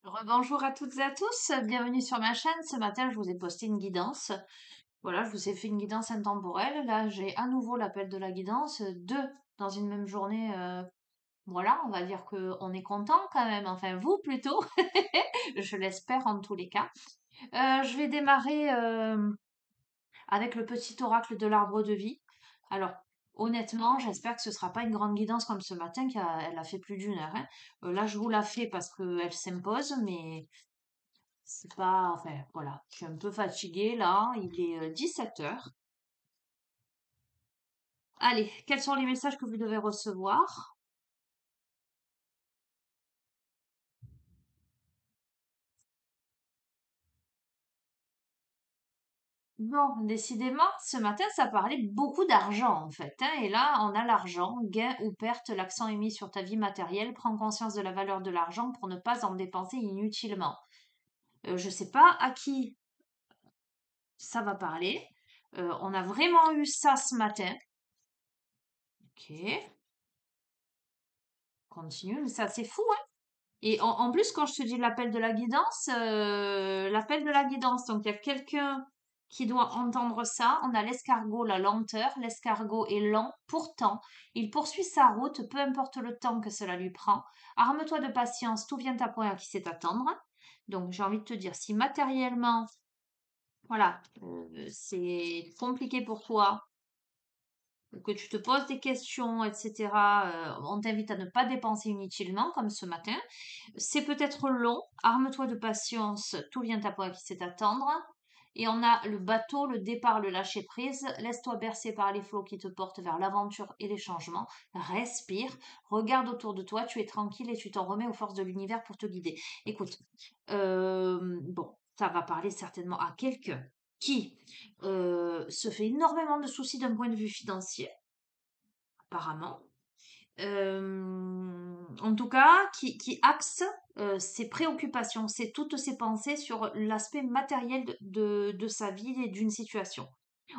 Rebonjour à toutes et à tous, bienvenue sur ma chaîne. Ce matin, je vous ai posté une guidance. Voilà, je vous ai fait une guidance intemporelle. Là, j'ai à nouveau l'appel de la guidance, deux dans une même journée. Voilà, on va dire que on est content quand même. Enfin, vous plutôt, je l'espère en tous les cas. Je vais démarrer avec le petit oracle de l'arbre de vie. Alors, honnêtement, j'espère que ce sera pas une grande guidance comme ce matin, elle a fait plus d'une heure, hein. Là, je vous la fais parce qu'elle s'impose, mais c'est pas, enfin, voilà, je suis un peu fatiguée là, il est 17 heures. Allez, quels sont les messages que vous devez recevoir? Bon, décidément, ce matin, ça parlait beaucoup d'argent en fait, hein, et là, on a l'argent, gain ou perte, l'accent est mis sur ta vie matérielle, prends conscience de la valeur de l'argent pour ne pas en dépenser inutilement. Je sais pas à qui ça va parler. On a vraiment eu ça ce matin. Ok, continue, mais ça c'est fou, hein. Et en plus, quand je te dis l'appel de la guidance, donc il y a quelqu'un qui doit entendre ça. On a l'escargot, la lenteur. L'escargot est lent, pourtant, il poursuit sa route, peu importe le temps que cela lui prend. Arme-toi de patience, tout vient à point à qui sait attendre. Donc j'ai envie de te dire, si matériellement, voilà, c'est compliqué pour toi, que tu te poses des questions, etc., on t'invite à ne pas dépenser inutilement, comme ce matin. C'est peut-être long, arme-toi de patience, tout vient à point qui sait attendre. Et on a le bateau, le départ, le lâcher prise. Laisse-toi bercer par les flots qui te portent vers l'aventure et les changements. Respire, regarde autour de toi, tu es tranquille et tu t'en remets aux forces de l'univers pour te guider. Écoute, bon, ça va parler certainement à quelqu'un qui se fait énormément de soucis d'un point de vue financier, apparemment. En tout cas, qui axe ses préoccupations, toutes ses pensées sur l'aspect matériel de sa vie et d'une situation.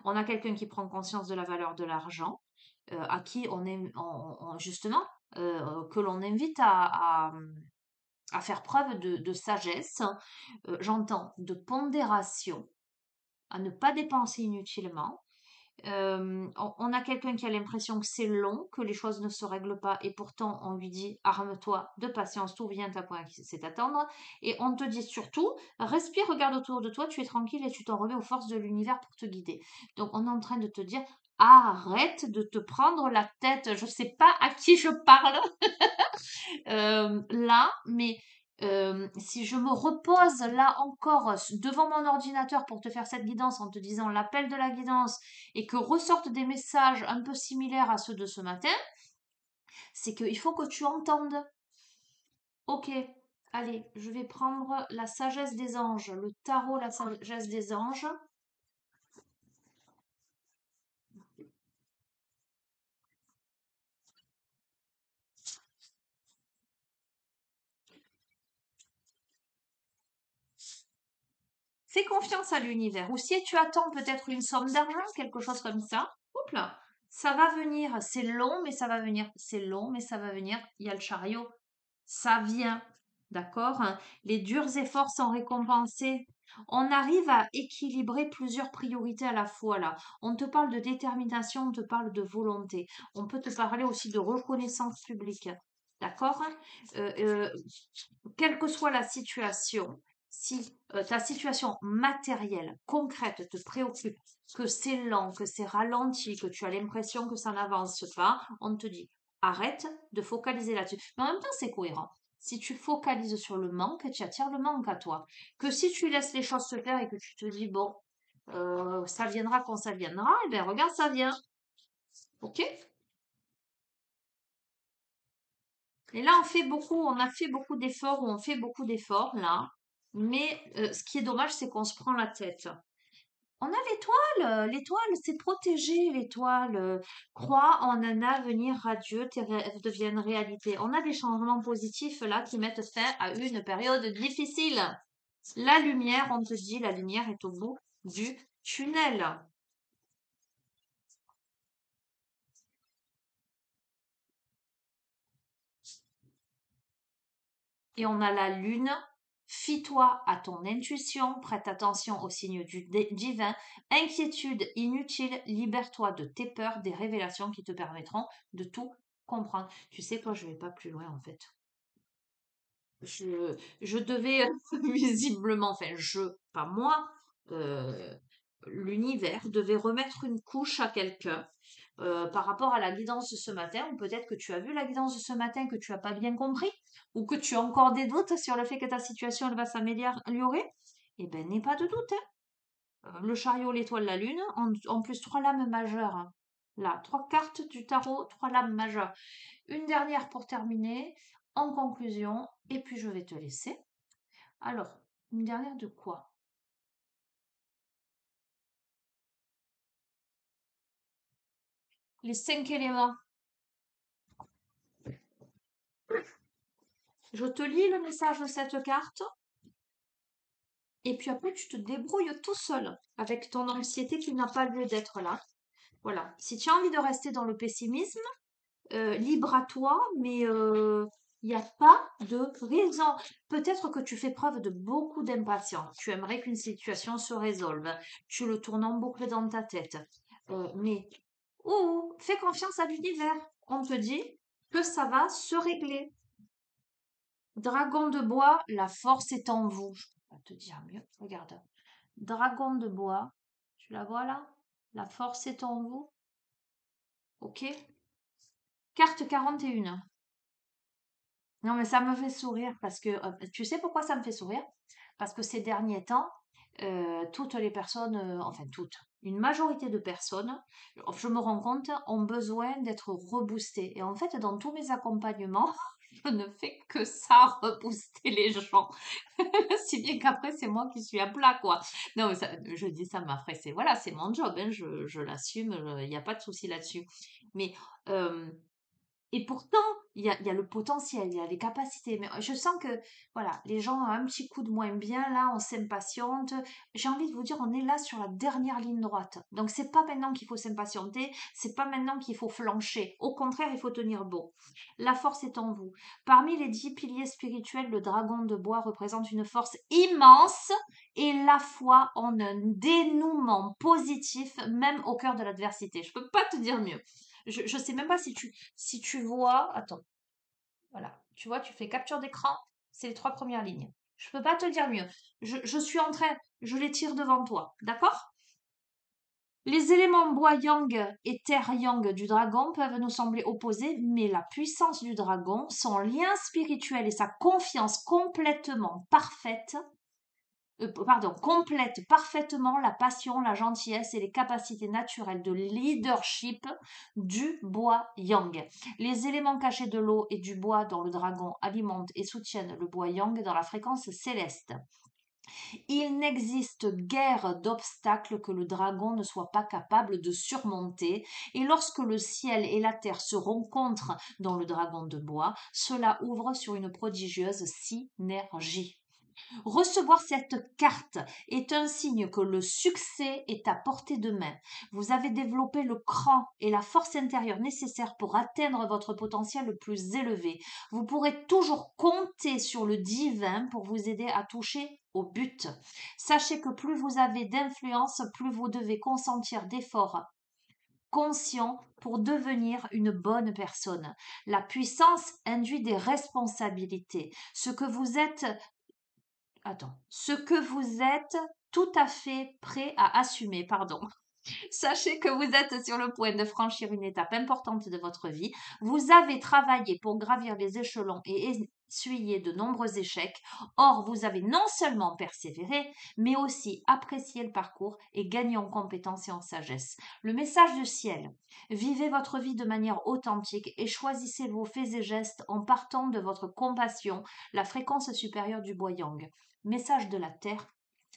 On a quelqu'un qui prend conscience de la valeur de l'argent, à qui justement, que l'on invite à faire preuve de sagesse. J'entends de pondération, à ne pas dépenser inutilement. On a quelqu'un qui a l'impression que c'est long, que les choses ne se règlent pas, et pourtant on lui dit arme-toi de patience, tout vient à point qui sait attendre. Et on te dit surtout respire, regarde autour de toi, tu es tranquille et tu t'en remets aux forces de l'univers pour te guider. Donc on est en train de te dire arrête de te prendre la tête. Je sais pas à qui je parle là, mais si je me repose là encore devant mon ordinateur pour te faire cette guidance en te disant l'appel de la guidance et que ressortent des messages un peu similaires à ceux de ce matin, c'est qu'il faut que tu entendes. Ok, allez, je vais prendre la sagesse des anges, le tarot, la sagesse des anges. Fais confiance à l'univers. Ou si tu attends peut-être une somme d'argent, quelque chose comme ça, hop là, ça va venir. C'est long, mais ça va venir. C'est long, mais ça va venir. Il y a le chariot. Ça vient. D'accord? Les durs efforts sont récompensés. On arrive à équilibrer plusieurs priorités à la fois là. On te parle de détermination, on te parle de volonté. On peut te parler aussi de reconnaissance publique. D'accord? Euh, euh, Quelle que soit la situation, si ta situation matérielle, concrète te préoccupe, que c'est lent, que c'est ralenti, que tu as l'impression que ça n'avance pas, on te dit arrête de focaliser là-dessus. Mais en même temps, c'est cohérent. Si tu focalises sur le manque, tu attires le manque à toi. Que si tu laisses les choses se faire et que tu te dis, bon, ça viendra quand ça viendra, eh bien regarde, ça vient. Ok? Et là, on a fait beaucoup d'efforts, ou on fait beaucoup d'efforts, là. Mais ce qui est dommage, c'est qu'on se prend la tête. On a l'étoile, c'est protégé, l'étoile. Crois en un avenir radieux, tes rêves deviennent réalité. On a des changements positifs, là, qui mettent fin à une période difficile. La lumière, on te dit, la lumière est au bout du tunnel. Et on a la lune Fie-toi à ton intuition, prête attention aux signes divin, inquiétude inutile, libère-toi de tes peurs, des révélations qui te permettront de tout comprendre. Tu sais quoi, je vais pas plus loin en fait. Je devais visiblement, enfin pas moi, euh, l'univers devait remettre une couche à quelqu'un par rapport à la guidance de ce matin, ou peut-être que tu as vu la guidance de ce matin que tu n'as pas bien compris, ou que tu as encore des doutes sur le fait que ta situation elle va s'améliorer. Eh ben, n'aie pas de doute, hein. Le chariot, l'étoile, la lune, en plus trois lames majeures, hein. Là, trois cartes du tarot, trois lames majeures. Une dernière pour terminer, en conclusion, et puis je vais te laisser. Alors, une dernière de quoi? Les 5 éléments. Je te lis le message de cette carte, et puis après tu te débrouilles tout seul avec ton anxiété qui n'a pas lieu d'être là. Voilà. Si tu as envie de rester dans le pessimisme, libre à toi, mais il n'y a pas de raison. Peut-être que tu fais preuve de beaucoup d'impatience. Tu aimerais qu'une situation se résolve. Tu le tournes en boucle dans ta tête. Mais fais confiance à l'univers. On te dit que ça va se régler. Dragon de bois, la force est en vous. Je peux pas te dire mieux. Regarde. Dragon de bois. Tu la vois là? La force est en vous. Ok? Carte 41. Non, mais ça me fait sourire parce que tu sais pourquoi ça me fait sourire? Parce que ces derniers temps, toutes les personnes, enfin toutes, une majorité de personnes, je me rends compte, ont besoin d'être reboostées. Et en fait, dans tous mes accompagnements, je ne fais que ça, rebooster les gens. Si bien qu'après, c'est moi qui suis à plat, quoi. Non, mais je dis ça, ma frère, voilà, c'est mon job, hein, je l'assume, il n'y a pas de souci là-dessus. Mais euh, et pourtant, il y a le potentiel, il y a les capacités. Mais je sens que, voilà, les gens ont un petit coup de moins bien, là, on s'impatiente. J'ai envie de vous dire, on est là sur la dernière ligne droite. Donc, c'est pas maintenant qu'il faut s'impatienter, c'est pas maintenant qu'il faut flancher. Au contraire, il faut tenir bon. La force est en vous. Parmi les 10 piliers spirituels, le dragon de bois représente une force immense et la foi en un dénouement positif, même au cœur de l'adversité. Je peux pas te dire mieux. Je sais même pas si tu vois, attends, voilà, tu vois, tu fais capture d'écran, c'est les 3 premières lignes. Je peux pas te dire mieux. Je suis en train, je les tire devant toi, d'accord? Les éléments bois yang et terre yang du dragon peuvent nous sembler opposés, mais la puissance du dragon, son lien spirituel et sa confiance complètement parfaite complète parfaitement la passion, la gentillesse et les capacités naturelles de leadership du bois yang. Les éléments cachés de l'eau et du bois dont le dragon alimente et soutiennent le bois yang dans la fréquence céleste. Il n'existe guère d'obstacle que le dragon ne soit pas capable de surmonter, et lorsque le ciel et la terre se rencontrent dans le dragon de bois, cela ouvre sur une prodigieuse synergie. Recevoir cette carte est un signe que le succès est à portée de main. Vous avez développé le cran et la force intérieure nécessaires pour atteindre votre potentiel le plus élevé. Vous pourrez toujours compter sur le divin pour vous aider à toucher au but. Sachez que plus vous avez d'influence, plus vous devez consentir d'efforts conscients pour devenir une bonne personne. La puissance induit des responsabilités. Ce que vous êtes tout à fait prêt à assumer, pardon. Sachez que vous êtes sur le point de franchir une étape importante de votre vie. Vous avez travaillé pour gravir les échelons et essuyer de nombreux échecs. Or, vous avez non seulement persévéré, mais aussi apprécié le parcours et gagné en compétences et en sagesse. Le message du ciel. Vivez votre vie de manière authentique et choisissez vos faits et gestes en partant de votre compassion, la fréquence supérieure du bois yang. Message de la terre.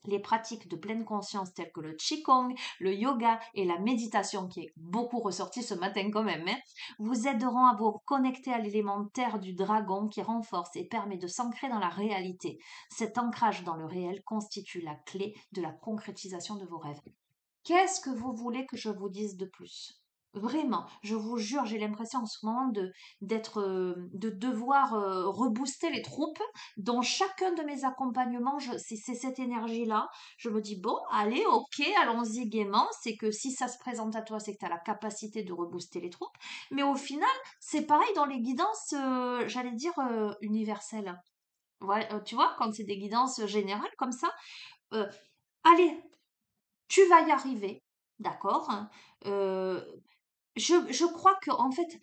Les pratiques de pleine conscience telles que le Qigong, le yoga et la méditation, qui est beaucoup ressorti ce matin quand même, hein, vous aideront à vous connecter à l'élémentaire du dragon qui renforce et permet de s'ancrer dans la réalité. Cet ancrage dans le réel constitue la clé de la concrétisation de vos rêves. Qu'est-ce que vous voulez que je vous dise de plus? Vraiment, je vous jure, j'ai l'impression en ce moment de devoir rebooster les troupes. Dans chacun de mes accompagnements, c'est cette énergie-là. Je me dis, bon, allez, ok, allons-y gaiement. C'est que si ça se présente à toi, c'est que tu as la capacité de rebooster les troupes. Mais au final, c'est pareil dans les guidances, j'allais dire, universelles. Ouais, tu vois, quand c'est des guidances générales comme ça, euh, allez, tu vas y arriver, d'accord? Hein. Euh, je crois que en fait,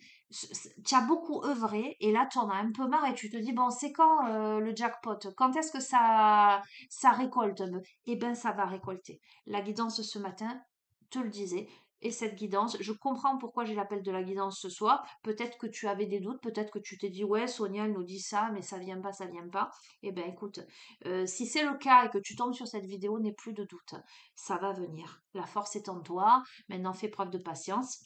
tu as beaucoup œuvré et là, tu en as un peu marre et tu te dis, bon, c'est quand le jackpot? Quand est-ce que ça récolte? Eh bien, ça va récolter. La guidance ce matin te le disait. Et cette guidance, je comprends pourquoi j'ai l'appel de la guidance ce soir. Peut-être que tu avais des doutes, peut-être que tu t'es dit, ouais, Sonia, elle nous dit ça, mais ça vient pas, ça vient pas. Eh bien, écoute, si c'est le cas et que tu tombes sur cette vidéo, n'aie plus de doute. Ça va venir. La force est en toi. Maintenant, fais preuve de patience.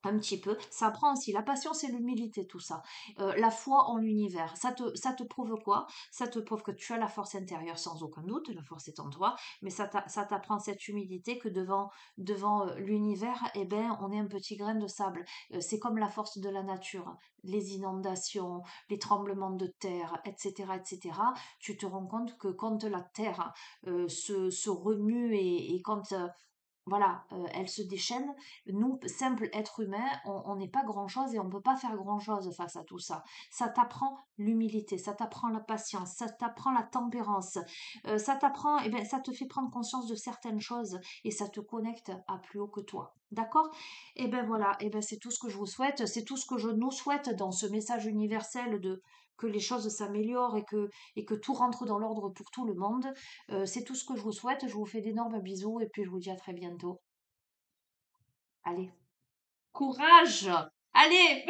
Un petit peu. Ça prend aussi la patience et l'humilité, tout ça. La foi en l'univers. Ça te prouve quoi? Ça te prouve que tu as la force intérieure sans aucun doute, la force est en toi, mais ça t'apprend cette humilité que devant l'univers, eh ben, on est un petit grain de sable. C'est comme la force de la nature, les inondations, les tremblements de terre, etc., etc. Tu te rends compte que quand la terre se remue et quand voilà, elle se déchaîne. Nous, simples êtres humains, on n'est pas grand-chose et on ne peut pas faire grand-chose face à tout ça. Ça t'apprend l'humilité, ça t'apprend la patience, ça t'apprend la tempérance, ça t'apprend, eh ben, ça te fait prendre conscience de certaines choses et ça te connecte à plus haut que toi. D'accord? Et ben voilà, et ben c'est tout ce que je vous souhaite, c'est tout ce que je nous souhaite dans ce message universel de que les choses s'améliorent et que tout rentre dans l'ordre pour tout le monde. C'est tout ce que je vous souhaite. Je vous fais d'énormes bisous et puis je vous dis à très bientôt. Allez, courage! Allez!